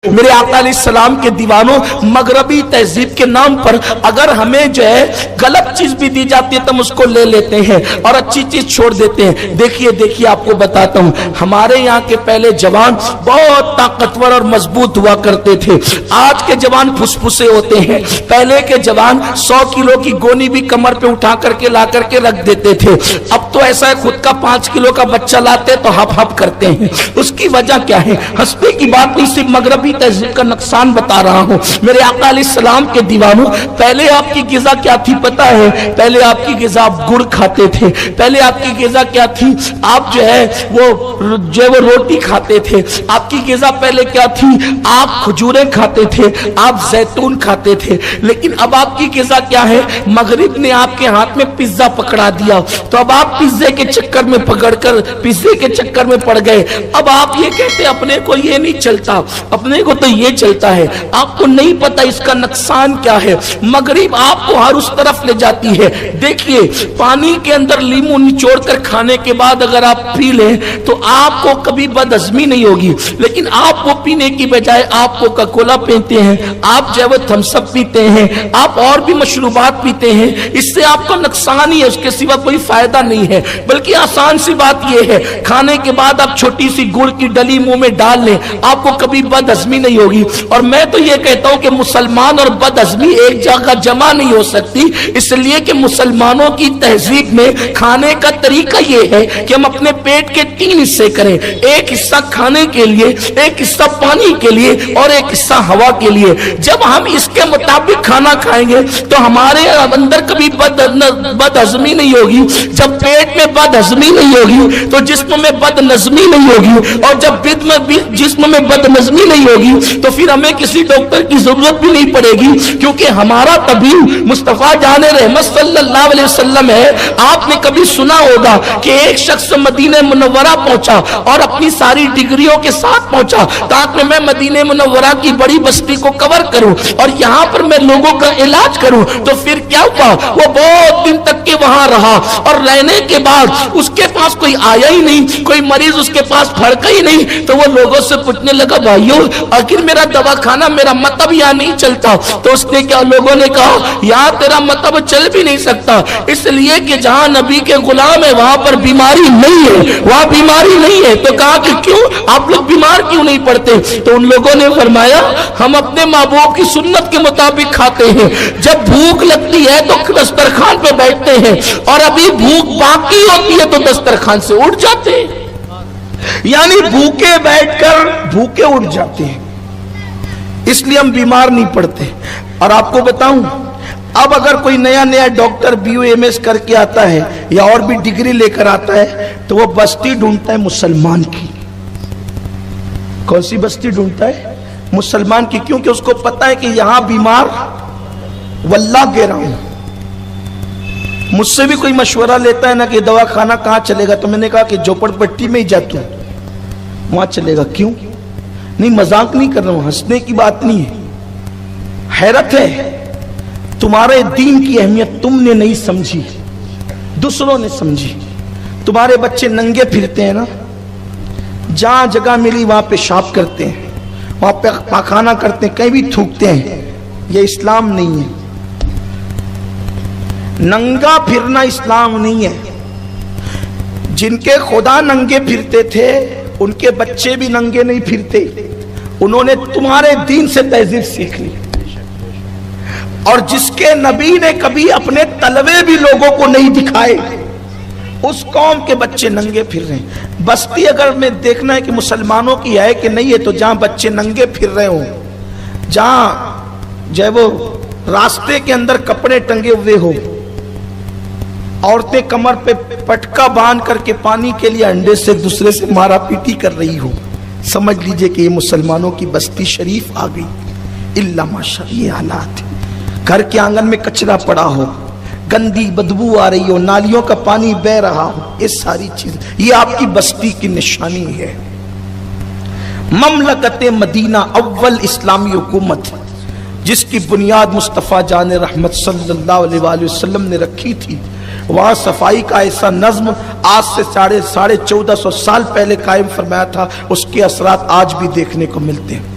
میرے آقا علیہ السلام کے دیوانوں، مغربی تہذیب کے نام پر اگر ہمیں جو ہے غلط چیز بھی دی جاتی ہے تو ہم اس کو لے لیتے ہیں اور اچھی چیز چھوڑ دیتے ہیں۔ دیکھیے آپ کو بتاتا ہوں، ہمارے یہاں کے پہلے جوان بہت طاقتور اور مضبوط ہوا کرتے تھے۔ آج کے جوان پھسپھسے ہوتے ہیں۔ پہلے کے جوان 100 کلو کی گونی بھی کمر پہ اٹھا کر کے لا کر کے رکھ دیتے تھے۔ اب تو ایسا ہے خود کا 5 کلو کا بچہ لاتے تو ہپ ہپ کرتے ہیں۔ اس کی وجہ کیا ہے؟ ہنسنے کی بات نہیں، صرف مغربی تہذیب کا نقصان بتا رہا ہوں۔ میرے آقا علیہ السلام کے دیوانوں، پہلے آپ کی غذا کیا تھی پتا ہے؟ پہلے آپ کی غذا آپ گڑ کھاتے تھے۔ پہلے آپ کی غذا کیا تھی؟ آپ جو ہے وہ روٹی کھاتے تھے۔ آپ کی غذا پہلے کیا تھی؟ آپ کھجوریں کھاتے تھے، آپ زیتون کھاتے تھے۔ لیکن اب آپ کی غذا کیا ہے؟ مغرب نے آپ کے ہاتھ میں پیزا پکڑا دیا تو اب آپ پیزے کے چکر میں پیزے کے چکر میں پڑ گئے۔ اب آپ یہ کہتے اپنے کو یہ نہیں چلتا، اپنے کو تو یہ چلتا ہے۔ آپ کو نہیں پتا اس کا نقصان کیا ہے۔ مغرب آپ کو ہر اس طرف لے جاتی ہے۔ دیکھیے، پانی کے اندر لیمو نچوڑ کر کھانے کے بعد اگر آپ پی لیں تو آپ کو کبھی بد ہضمی نہیں ہوگی، لیکن آپ وہ پینے کی بجائے آپ کوکا کولا پیتے ہیں، آپ جو ہے وہ تھمس اپ پیتے ہیں، آپ اور بھی مشروبات پیتے ہیں۔ اس سے آپ کو نقصان ہی ہے، اس کے سوا کوئی فائدہ نہیں ہے۔ بلکہ آسان سی بات یہ ہے، کھانے کے بعد آپ چھوٹی سی گڑ کی ڈلی منہ میں ڈال لیں، آپ کو کبھی بد ہضمی نہیں ہوگی۔ اور میں تو یہ کہتا ہوں کہ مسلمان اور بد ہضمی ایک جگہ جمع نہیں ہو سکتی، اس لیے کہ مسلمانوں کی تہذیب میں کھانے کا طریقہ یہ ہے کہ ہم اپنے پیٹ کے 3 حصے کریں، ایک حصہ کھانے کے لیے، ایک حصہ پانی کے لیے اور ایک حصہ ہوا کے لیے۔ جب ہم اس کے مطابق کھانا کھائیں گے تو ہمارے اندر کبھی بد ہضمی نہیں ہوگی۔ جب پیٹ میں بد ہضمی نہیں ہوگی تو جسم میں بد نظمی نہیں ہوگی، اور جب جسم میں بد نظمی نہیں ہوگی تو پھر ہمیں کسی ڈاکٹر کی ضرورت بھی نہیں پڑے گی، کیونکہ ہمارا طبیب مصطفیٰ جان رحمت صلی اللہ علیہ وسلم ہے۔ آپ نے کبھی سنا ہوگا کہ ایک شخص مدینہ منورہ پہنچا اور اپنی ساری ڈگریوں کے ساتھ پہنچا تاکہ میں مدینہ منورہ کی بڑی بستی کو کور کروں اور یہاں پر میں لوگوں کا علاج کروں۔ تو پھر کیا ہوا؟ وہ بہت دن تک کے وہاں رہا اور رہنے کے بعد اس کے پاس کوئی آیا ہی نہیں، کوئی مریض اس کے پاس پھڑکا ہی نہیں۔ تو وہ لوگوں سے پوچھنے لگا، بھائیو آخر میرا دوا کھانا، میرا مطلب یہاں نہیں چلتا۔ تو اس نے کیا، لوگوں نے کہا یہاں تیرا مطلب چل بھی نہیں سکتا، اس لیے کہ جہاں نبی کے غلام ہے وہاں پر بیماری نہیں ہے، وہاں بیماری نہیں ہے۔ تو کہا کہ کیوں آپ لوگ بیمار کیوں نہیں پڑتے؟ تو ان لوگوں نے فرمایا ہم اپنے محبوب کی سنت کے مطابق کھاتے ہیں، جب بھوک لگتی ہے تو دسترخوان پہ بیٹھتے ہیں اور ابھی بھوک باقی ہوتی ہے تو دسترخوان سے اٹھ جاتے ہیں، یعنی بھوکے بیٹھ کر بھوکے اٹھ جاتے ہیں، اس لیے ہم بیمار نہیں پڑتے۔ اور آپ کو بتاؤں، اب اگر کوئی نیا ڈاکٹر BA کر کے آتا ہے یا اور بھی ڈگری لے کر آتا ہے تو وہ بستی ڈھونڈتا ہے مسلمان کی۔ کون سی بستی ڈھونڈتا ہے؟ مسلمان کی، کیونکہ اس کو پتا ہے کہ یہاں بیمار واللہ کہہ رہا ہوں۔ مجھ سے بھی کوئی مشورہ لیتا ہے نا کہ دوا کھانا کہاں چلے گا، تو میں نے کہا کہ جھوپڑ پٹی میں ہی جاتا ہوں، وہاں چلے گا۔ کیوں؟ نہیں، مذاق نہیں کر رہا ہوں، ہنسنے کی بات نہیں ہے۔ حیرت ہے، تمہارے دین کی اہمیت تم نے نہیں سمجھی، دوسروں نے سمجھی۔ تمہارے بچے ننگے پھرتے ہیں نا، جہاں جگہ ملی وہاں پیشاب کرتے ہیں، وہاں پہ پاخانہ کرتے ہیں، کہیں بھی تھوکتے ہیں۔ یہ اسلام نہیں ہے، ننگا پھرنا اسلام نہیں ہے۔ جن کے خدا ننگے پھرتے تھے ان کے بچے بھی ننگے نہیں پھرتے، انہوں نے تمہارے دین سے تہذیب سیکھ لی۔ اور جس کے نبی نے کبھی اپنے تلوے بھی لوگوں کو نہیں دکھائے، اس قوم کے بچے ننگے پھر رہے ہیں۔ بستی اگر میں دیکھنا ہے کہ مسلمانوں کی ہے کہ نہیں ہے، تو جہاں بچے ننگے پھر رہے ہوں، جہاں جو ہے وہ راستے کے اندر کپڑے ٹنگے ہوئے ہو، عورتیں کمر پہ پٹکا باندھ کر کے پانی کے لیے انڈے سے دوسرے سے مارا پیٹی کر رہی ہو، سمجھ لیجئے کہ یہ مسلمانوں کی بستی شریف آ گئی۔ اللہ ماشاء، یہ حالات، گھر کے آنگن میں کچرا پڑا ہو، گندی بدبو آ رہی ہو، نالیوں کا پانی بہ رہا ہو، یہ ساری چیز، یہ آپ کی بستی کی نشانی ہے۔ مملکت مدینہ اول اسلامی حکومت جس کی بنیاد مصطفیٰ جان رحمت صلی اللہ علیہ وآلہ وسلم نے رکھی تھی، وہاں صفائی کا ایسا نظم آج سے 1450 سال پہلے قائم فرمایا تھا، اس کے اثرات آج بھی دیکھنے کو ملتے ہیں۔